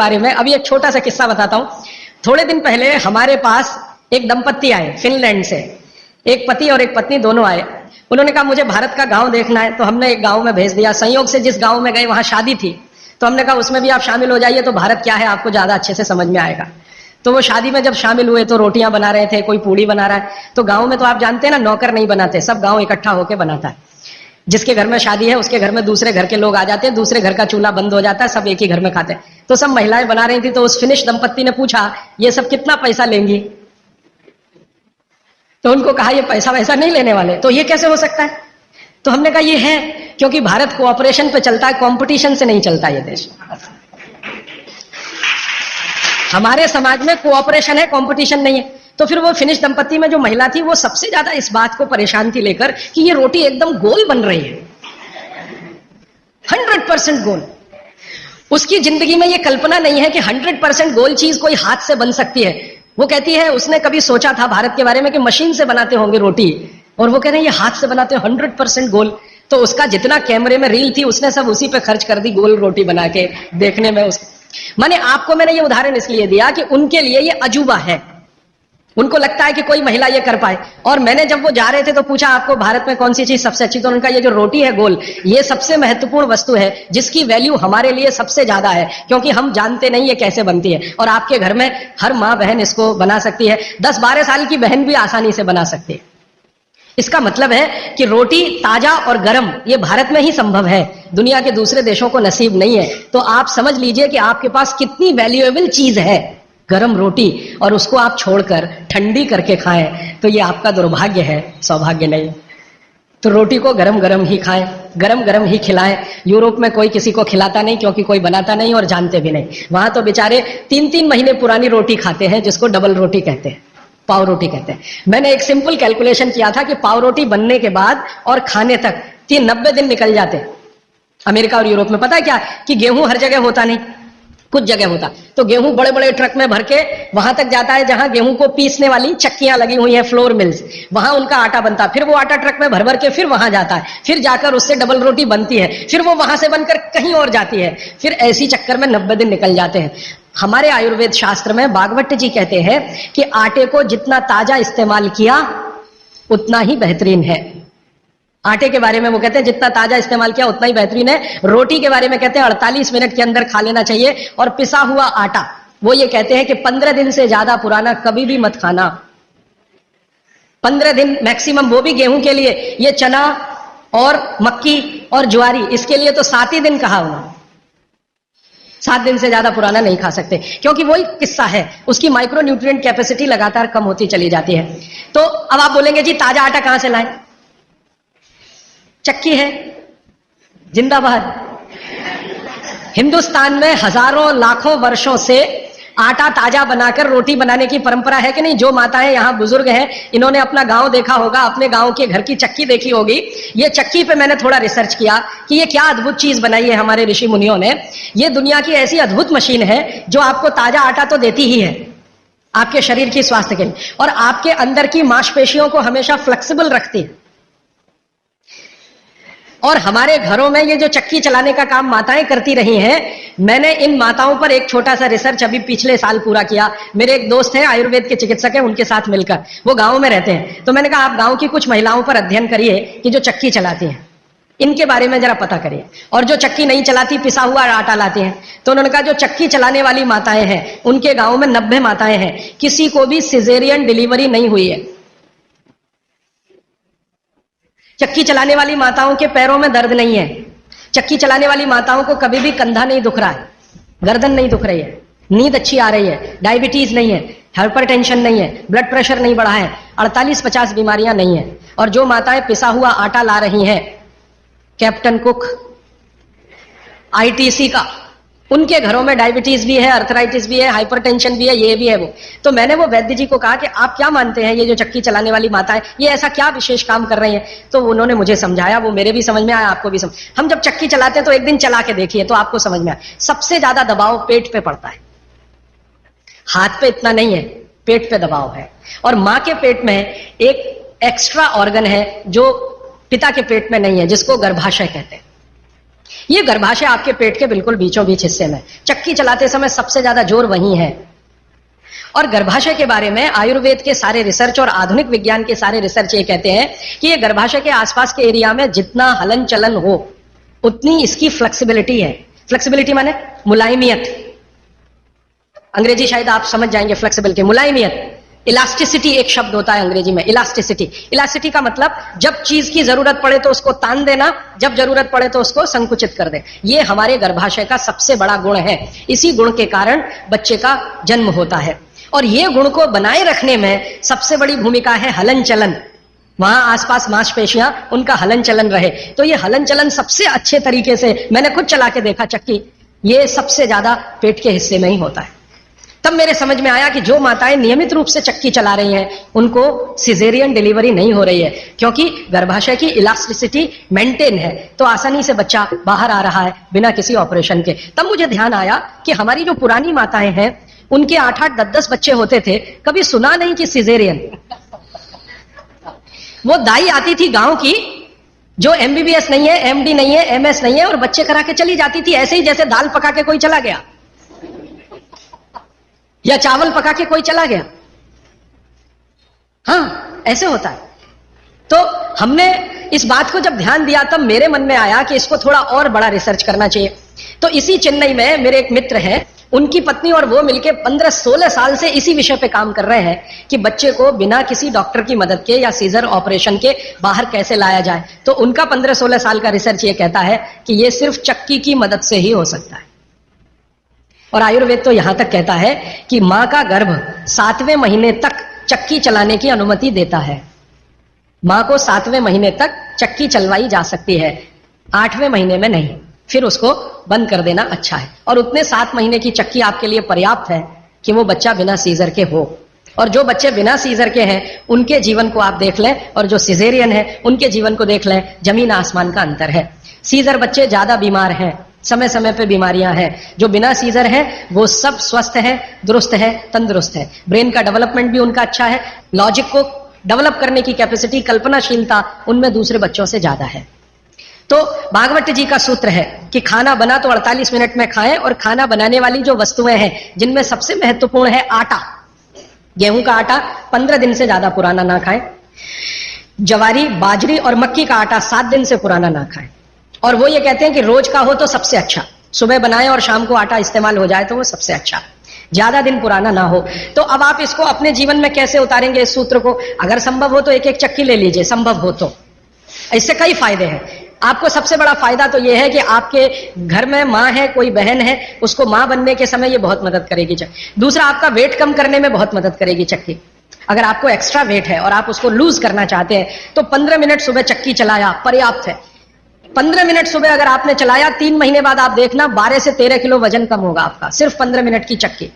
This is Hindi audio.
बारे में अभी एक छोटा सा किस्सा बताता हूं। थोड़े दिन पहले हमारे पास एक दंपत्ति आए फिनलैंड से, एक पति और एक पत्नी दोनों आए। उन्होंने कहा मुझे भारत का गांव देखना है, तो हमने एक गांव में भेज दिया। संयोग से जिस गांव में गए वहां शादी थी, तो हमने कहा उसमें भी आप शामिल हो जाइए, तो भारत क्या है आपको ज्यादा अच्छे से समझ में आएगा। तो वो शादी में जब शामिल हुए तो रोटियां बना रहे थे, कोई पूड़ी बना रहा है। तो गांव में तो आप जानते हैं ना, नौकर नहीं बनाते, सब गांव इकट्ठा होकर बनाता है। जिसके घर में शादी है उसके घर में दूसरे घर के लोग आ जाते हैं, दूसरे घर का चूल्हा बंद हो जाता है, सब एक ही घर में खाते हैं। तो सब महिलाएं बना रही थी। तो उस फिनिश दंपत्ति ने पूछा ये सब कितना पैसा लेंगी? तो उनको कहा ये पैसा वैसा नहीं लेने वाले। तो ये कैसे हो सकता है? तो हमने कहा ये है क्योंकि भारत कोऑपरेशन पे चलता है, कंपटीशन से नहीं चलता ये देश। हमारे समाज में कोऑपरेशन है, कंपटीशन नहीं है। तो फिर वो फिनिश दंपत्ति में जो महिला थी वो सबसे ज्यादा इस बात को परेशान थी लेकर कि ये रोटी एकदम गोल बन रही है, 100% गोल। उसकी जिंदगी में ये कल्पना नहीं है कि 100% गोल चीज कोई हाथ से बन सकती है। वो कहती है उसने कभी सोचा था भारत के बारे में कि मशीन से बनाते होंगे रोटी, और वो कह रहे हैं ये हाथ से बनाते हैं 100% गोल। तो उसका जितना कैमरे में रील थी उसने सब उसी पे खर्च कर दी, गोल रोटी बना के देखने में। मैंने आपको मैंने ये उदाहरण इसलिए दिया कि उनके लिए ये अजूबा है, उनको लगता है कि कोई महिला ये कर पाए। और मैंने जब वो जा रहे थे तो पूछा आपको भारत में कौन सी चीज सबसे अच्छी? तो उनका ये जो रोटी है गोल, ये सबसे महत्वपूर्ण वस्तु है जिसकी वैल्यू हमारे लिए सबसे ज्यादा है, क्योंकि हम जानते नहीं ये कैसे बनती है। और आपके घर में हर माँ बहन इसको बना सकती है, 10-12 साल की बहन भी आसानी से बना सकती है। इसका मतलब है कि रोटी ताजा और गर्म ये भारत में ही संभव है, दुनिया के दूसरे देशों को नसीब नहीं है। तो आप समझ लीजिए कि आपके पास कितनी वैल्यूएबल चीज है गरम रोटी, और उसको आप छोड़कर ठंडी करके खाएं तो ये आपका दुर्भाग्य है, सौभाग्य नहीं। तो रोटी को गरम गरम ही खाएं, गरम गरम ही खिलाएं। यूरोप में कोई किसी को खिलाता नहीं क्योंकि कोई बनाता नहीं और जानते भी नहीं। वहां तो बेचारे 3-3 महीने पुरानी रोटी खाते हैं, जिसको डबल रोटी कहते हैं, पाव रोटी कहते हैं। मैंने एक सिंपल कैलकुलेशन किया था कि पाव रोटी बनने के बाद और खाने तक 90 दिन निकल जाते हैं। अमेरिका और यूरोप में पता है क्या कि गेहूं हर जगह होता नहीं, कुछ जगह होता। तो गेहूं बड़े बड़े ट्रक में भर के वहां तक जाता है जहां गेहूं को पीसने वाली चक्कियां लगी हुई हैं, फ्लोर मिल्स, वहां उनका आटा बनता है। फिर वो आटा ट्रक में भर भर के फिर वहां जाता है, फिर जाकर उससे डबल रोटी बनती है, फिर वो वहां से बनकर कहीं और जाती है। फिर ऐसी चक्कर में 90 दिन निकल जाते हैं। हमारे आयुर्वेद शास्त्र में भागवत जी कहते हैं कि आटे को जितना ताजा इस्तेमाल किया उतना ही बेहतरीन है। आटे के बारे में वो कहते हैं जितना ताजा इस्तेमाल किया उतना ही बेहतरीन है। रोटी के बारे में कहते हैं 48 मिनट के अंदर खा लेना चाहिए। और पिसा हुआ आटा वो ये कहते हैं कि 15 दिन से ज्यादा पुराना कभी भी मत खाना, 15 दिन मैक्सिमम, वो भी गेहूं के लिए। ये चना और मक्की और ज्वारी इसके लिए तो 7 ही दिन कहा उन्होंने, 7 दिन से ज्यादा पुराना नहीं खा सकते, क्योंकि वही किस्सा है, उसकी माइक्रो न्यूट्रिएंट कैपेसिटी लगातार कम होती चली जाती है। तो अब आप बोलेंगे जी ताजा आटा कहां से लाएं? चक्की है जिंदाबाद। हिंदुस्तान में हजारों लाखों वर्षों से आटा ताजा बनाकर रोटी बनाने की परंपरा है कि नहीं? जो माताएं यहाँ बुजुर्ग हैं इन्होंने अपना गांव देखा होगा, अपने गांव के घर की चक्की देखी होगी। ये चक्की पे मैंने थोड़ा रिसर्च किया कि ये क्या अद्भुत चीज बनाई है हमारे ऋषि मुनियों ने। ये दुनिया की ऐसी अद्भुत मशीन है जो आपको ताजा आटा तो देती ही है आपके शरीर की स्वास्थ्य के लिए, और आपके अंदर की मांसपेशियों को हमेशा फ्लेक्सिबल रखती है। और हमारे घरों में ये जो चक्की चलाने का काम माताएं करती रही हैं, मैंने इन माताओं पर एक छोटा सा रिसर्च अभी पिछले साल पूरा किया। मेरे एक दोस्त हैं आयुर्वेद के चिकित्सक हैं, उनके साथ मिलकर, वो गांव में रहते हैं। तो मैंने कहा आप गांव की कुछ महिलाओं पर अध्ययन करिए कि जो चक्की चलाती हैं, इनके बारे में जरा पता करिए। और जो चक्की नहीं चलाती, पिसा हुआ आटा लाती हैं। तो उन्होंने कहा जो चक्की चलाने वाली माताएं हैं उनके गांव में 90 माताएं हैं, किसी को भी सिजेरियन डिलीवरी नहीं हुई है। चक्की चलाने वाली माताओं के पैरों में दर्द नहीं है, चक्की चलाने वाली माताओं को कभी भी कंधा नहीं दुख रहा है, गर्दन नहीं दुख रही है, नींद अच्छी आ रही है, डायबिटीज नहीं है, हाइपरटेंशन नहीं है, ब्लड प्रेशर नहीं बढ़ा है, 48-50 बीमारियां नहीं है। और जो माताएं पिसा हुआ आटा ला रही हैं, कैप्टन कुक, आईटीसी का, उनके घरों में डायबिटीज भी है, अर्थराइटिस भी है, हाइपरटेंशन भी है, ये भी है वो। तो मैंने वो वैद्य जी को कहा कि आप क्या मानते हैं ये जो चक्की चलाने वाली माताएं ये ऐसा क्या विशेष काम कर रही हैं? तो उन्होंने मुझे समझाया, वो मेरे भी समझ में आया, आपको भी समझ। हम जब चक्की चलाते हैं तो एक दिन चला के देखिए तो आपको समझ में आए। सबसे ज्यादा दबाव पेट पे पड़ता है, हाथ पे इतना नहीं है, पेट पे दबाव है। और माँ के पेट में एक एक्स्ट्रा ऑर्गन है जो पिता के पेट में नहीं है, जिसको गर्भाशय कहते हैं। ये गर्भाशय आपके पेट के बिल्कुल बीचों बीच हिस्से में, चक्की चलाते समय सबसे ज्यादा जोर वहीं है। और गर्भाशय के बारे में आयुर्वेद के सारे रिसर्च और आधुनिक विज्ञान के सारे रिसर्च ये कहते हैं कि ये गर्भाशय के आसपास के एरिया में जितना हलन चलन हो उतनी इसकी फ्लेक्सिबिलिटी है। फ्लेक्सिबिलिटी माने मुलायमियत, अंग्रेजी शायद आप समझ जाएंगे। फ्लेक्सिबिलिटी, मुलायमियत, इलास्टिसिटी एक शब्द होता है अंग्रेजी में, इलास्टिसिटी। इलास्टिसिटी का मतलब जब चीज की जरूरत पड़े तो उसको तान देना, जब जरूरत पड़े तो उसको संकुचित कर दे। ये हमारे गर्भाशय का सबसे बड़ा गुण है। इसी गुण के कारण बच्चे का जन्म होता है। और ये गुण को बनाए रखने में सबसे बड़ी भूमिका है हलन चलन। वहां आसपास मांसपेशियां, उनका हलन चलन रहे। तो ये हलन चलन सबसे अच्छे तरीके से, मैंने खुद चला के देखा चक्की, ये सबसे ज्यादा पेट के हिस्से में ही होता है। तब मेरे समझ में आया कि जो माताएं नियमित रूप से चक्की चला रही हैं उनको सिजेरियन डिलीवरी नहीं हो रही है, क्योंकि गर्भाशय की इलास्टिसिटी मेंटेन है, तो आसानी से बच्चा बाहर आ रहा है बिना किसी ऑपरेशन के। तब मुझे ध्यान आया कि हमारी जो पुरानी माताएं हैं उनके 8-8, 10-10 बच्चे होते थे, कभी सुना नहीं कि सिजेरियन। वो दाई आती थी गांव की, जो MBBS नहीं है, MD नहीं है, MS नहीं है, और बच्चे करा के चली जाती थी, ऐसे ही जैसे दाल पका के कोई चला गया या चावल पका के कोई चला गया। हाँ, ऐसे होता है। तो हमने इस बात को जब ध्यान दिया तब मेरे मन में आया कि इसको थोड़ा और बड़ा रिसर्च करना चाहिए। तो इसी चेन्नई में मेरे एक मित्र हैं, उनकी पत्नी और वो मिलके 15-16 साल से इसी विषय पे काम कर रहे हैं कि बच्चे को बिना किसी डॉक्टर की मदद के या सीजर ऑपरेशन के बाहर कैसे लाया जाए। तो उनका 15-16 साल का रिसर्च ये कहता है कि ये सिर्फ चक्की की मदद से ही हो सकता है। और आयुर्वेद तो यहां तक कहता है कि मां का गर्भ 7वें महीने तक चक्की चलाने की अनुमति देता है। मां को 7वें महीने तक चक्की चलवाई जा सकती है, 8वें महीने में नहीं, फिर उसको बंद कर देना अच्छा है। और उतने 7 महीने की चक्की आपके लिए पर्याप्त है कि वो बच्चा बिना सीजर के हो। और जो बच्चे बिना सीजर के हैं उनके जीवन को आप देख लें, और जो सिजेरियन है उनके जीवन को देख लें, जमीन आसमान का अंतर है। सीजर बच्चे ज्यादा बीमार हैं, समय समय पे बीमारियां हैं। जो बिना सीजर हैं वो सब स्वस्थ हैं, दुरुस्त है, तंदुरुस्त है। ब्रेन का डेवलपमेंट भी उनका अच्छा है, लॉजिक को डेवलप करने की कैपेसिटी, कल्पनाशीलता उनमें दूसरे बच्चों से ज्यादा है। तो भागवत जी का सूत्र है कि खाना बना तो 48 मिनट में खाएं, और खाना बनाने वाली जो वस्तुएं हैं जिनमें सबसे महत्वपूर्ण है आटा, गेहूं का आटा 15 दिन से ज्यादा पुराना ना खाएं, जवारी, बाजरी और मक्की का आटा 7 दिन से पुराना ना खाएं। और वो ये कहते हैं कि रोज का हो तो सबसे अच्छा, सुबह बनाएं और शाम को आटा इस्तेमाल हो जाए तो वो सबसे अच्छा, ज्यादा दिन पुराना ना हो। तो अब आप इसको अपने जीवन में कैसे उतारेंगे इस सूत्र को? अगर संभव हो तो एक एक चक्की ले लीजिए, संभव हो तो। इससे कई फायदे हैं। आपको सबसे बड़ा फायदा तो यह है कि आपके घर में माँ है, कोई बहन है, उसको माँ बनने के समय ये बहुत मदद करेगी चक्की। दूसरा, आपका वेट कम करने में बहुत मदद करेगी चक्की। अगर आपको एक्स्ट्रा वेट है और आप उसको लूज करना चाहते हैं तो 15 मिनट सुबह चक्की चलाया पर्याप्त है। 15 मिनट सुबह अगर आपने चलाया, 3 महीने बाद आप देखना 12 से 13 किलो वजन कम होगा आपका, सिर्फ 15 मिनट की चक्की।